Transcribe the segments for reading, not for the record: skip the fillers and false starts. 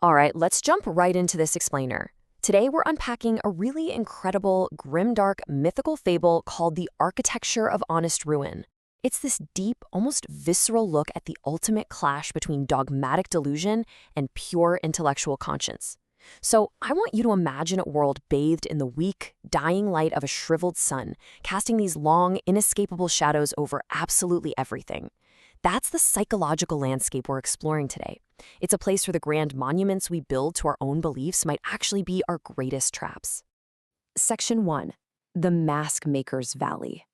All right, let's jump right into this explainer. Today we're unpacking a really incredible, grimdark, mythical fable called The Architecture of Honest Ruin. It's this deep, almost visceral look at the ultimate clash between dogmatic delusion and pure intellectual conscience. So I want you to imagine a world bathed in the weak, dying light of a shriveled sun, casting these long, inescapable shadows over absolutely everything. That's the psychological landscape we're exploring today. It's a place where the grand monuments we build to our own beliefs might actually be our greatest traps. Section 1. The Mask Maker's Valley.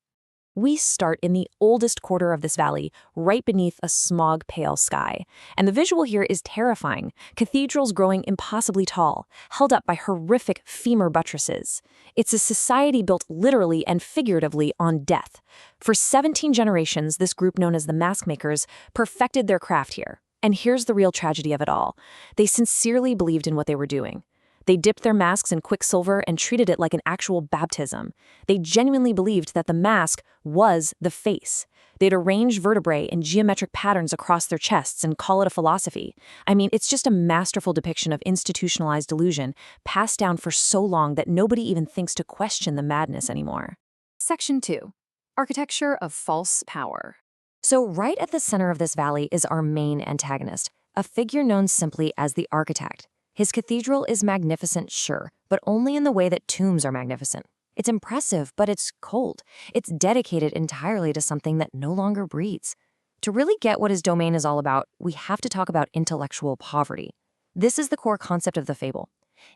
We start in the oldest quarter of this valley, right beneath a smog-pale sky. And the visual here is terrifying. Cathedrals growing impossibly tall, held up by horrific femur buttresses. It's a society built literally and figuratively on death. For 17 generations, this group known as the Mask Makers perfected their craft here. And here's the real tragedy of it all. They sincerely believed in what they were doing. They dipped their masks in quicksilver and treated it like an actual baptism. They genuinely believed that the mask was the face. They'd arrange vertebrae in geometric patterns across their chests and call it a philosophy. I mean, it's just a masterful depiction of institutionalized delusion, passed down for so long that nobody even thinks to question the madness anymore. Section 2. Architecture of False Power. So right at the center of this valley is our main antagonist, a figure known simply as the Architect. His cathedral is magnificent, sure, but only in the way that tombs are magnificent. It's impressive, but it's cold. It's dedicated entirely to something that no longer breathes. To really get what his domain is all about, we have to talk about intellectual poverty. This is the core concept of the fable.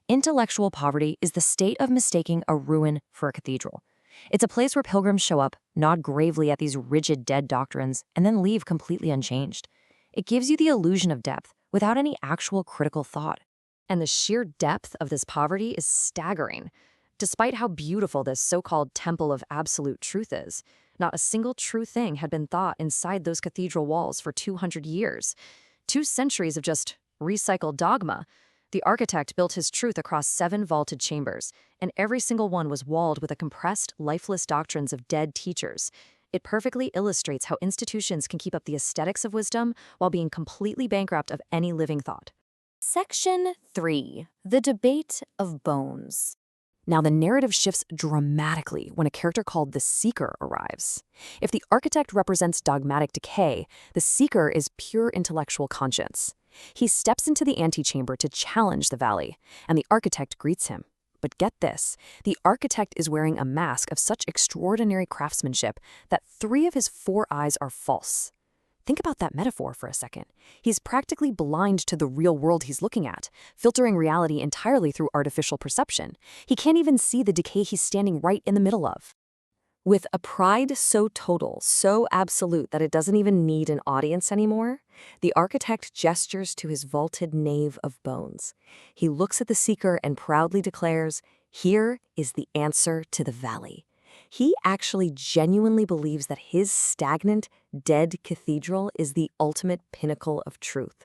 Intellectual poverty is the state of mistaking a ruin for a cathedral. It's a place where pilgrims show up, nod gravely at these rigid dead doctrines, and then leave completely unchanged. It gives you the illusion of depth without any actual critical thought. And the sheer depth of this poverty is staggering. Despite how beautiful this so-called temple of absolute truth is, not a single true thing had been thought inside those cathedral walls for 200 years. 2 centuries of just recycled dogma. The Architect built his truth across 7 vaulted chambers, and every single one was walled with the compressed, lifeless doctrines of dead teachers. It perfectly illustrates how institutions can keep up the aesthetics of wisdom while being completely bankrupt of any living thought. Section 3. The Debate of Bones. Now, the narrative shifts dramatically when a character called the Seeker arrives. If the Architect represents dogmatic decay, the Seeker is pure intellectual conscience. He steps into the antechamber to challenge the valley, and the Architect greets him. But get this, the Architect is wearing a mask of such extraordinary craftsmanship that 3 of his 4 eyes are false. Think about that metaphor for a second. He's practically blind to the real world he's looking at, filtering reality entirely through artificial perception. He can't even see the decay he's standing right in the middle of. With a pride so total, so absolute that it doesn't even need an audience anymore, the Architect gestures to his vaulted nave of bones. He looks at the Seeker and proudly declares, "Here is the answer to the valley." He actually genuinely believes that his stagnant, dead cathedral is the ultimate pinnacle of truth.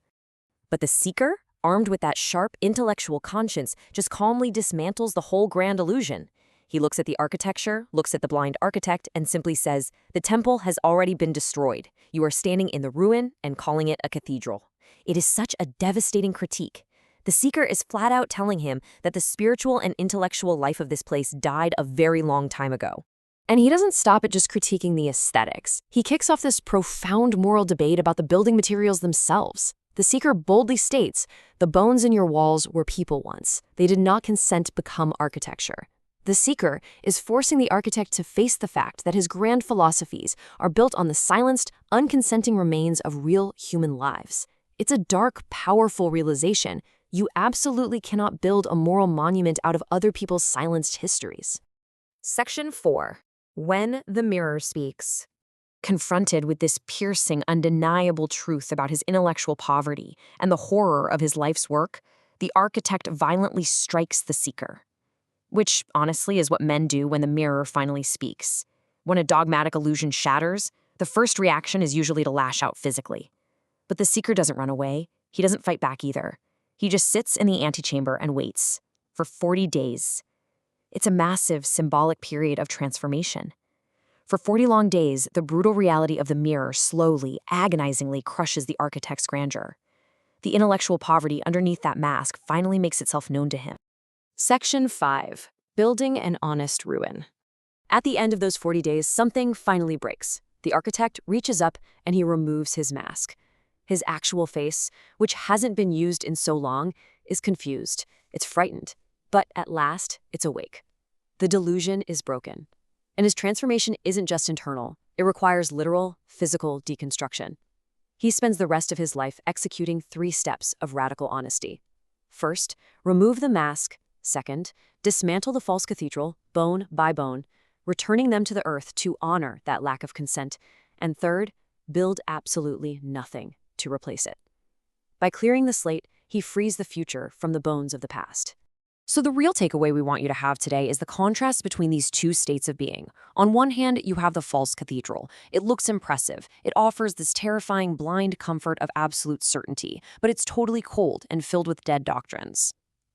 But the Seeker, armed with that sharp intellectual conscience, just calmly dismantles the whole grand illusion. He looks at the architecture, looks at the blind Architect, and simply says, "The temple has already been destroyed. You are standing in the ruin and calling it a cathedral." It is such a devastating critique. The Seeker is flat out telling him that the spiritual and intellectual life of this place died a very long time ago. And he doesn't stop at just critiquing the aesthetics. He kicks off this profound moral debate about the building materials themselves. The Seeker boldly states, "The bones in your walls were people once. They did not consent to become architecture." The Seeker is forcing the Architect to face the fact that his grand philosophies are built on the silenced, unconsenting remains of real human lives. It's a dark, powerful realization. You absolutely cannot build a moral monument out of other people's silenced histories. Section 4. When the Mirror Speaks. Confronted with this piercing, undeniable truth about his intellectual poverty and the horror of his life's work, the Architect violently strikes the Seeker. Which, honestly, is what men do when the mirror finally speaks. When a dogmatic illusion shatters, the first reaction is usually to lash out physically. But the Seeker doesn't run away. He doesn't fight back either. He just sits in the antechamber and waits. For 40 days. It's a massive, symbolic period of transformation. For 40 long days, the brutal reality of the mirror slowly, agonizingly crushes the Architect's grandeur. The intellectual poverty underneath that mask finally makes itself known to him. Section 5. Building an honest ruin. At the end of those 40 days, something finally breaks. The architect reaches up and he removes his mask. His actual face, which hasn't been used in so long, is confused. It's frightened. But at last, it's awake. The delusion is broken. And his transformation isn't just internal. It requires literal, physical deconstruction. He spends the rest of his life executing 3 steps of radical honesty. First, remove the mask. Second, dismantle the false cathedral, bone by bone, returning them to the earth to honor that lack of consent. And third, build absolutely nothing to replace it. By clearing the slate, he frees the future from the bones of the past. So the real takeaway we want you to have today is the contrast between these 2 states of being. On one hand, you have the false cathedral. It looks impressive. It offers this terrifying blind comfort of absolute certainty, but it's totally cold and filled with dead doctrines.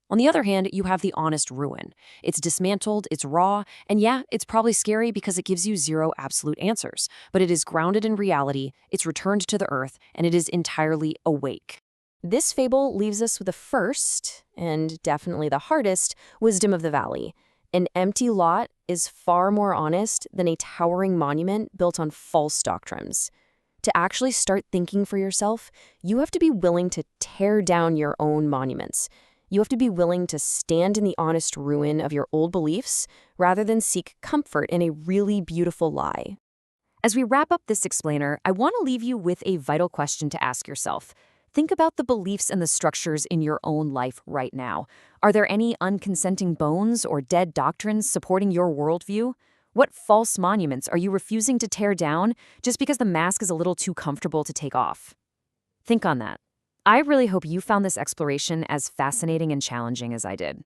On the other hand, you have the honest ruin. It's dismantled, it's raw, and yeah, it's probably scary because it gives you 0 absolute answers, but it is grounded in reality, it's returned to the earth, and it is entirely awake. This fable leaves us with the first, and definitely the hardest, wisdom of the valley. An empty lot is far more honest than a towering monument built on false doctrines. To actually start thinking for yourself, you have to be willing to tear down your own monuments. You have to be willing to stand in the honest ruin of your old beliefs rather than seek comfort in a really beautiful lie. As we wrap up this explainer, I want to leave you with a vital question to ask yourself. Think about the beliefs and the structures in your own life right now. Are there any unconsenting bones or dead doctrines supporting your worldview? What false monuments are you refusing to tear down just because the mask is a little too comfortable to take off? Think on that. I really hope you found this exploration as fascinating and challenging as I did.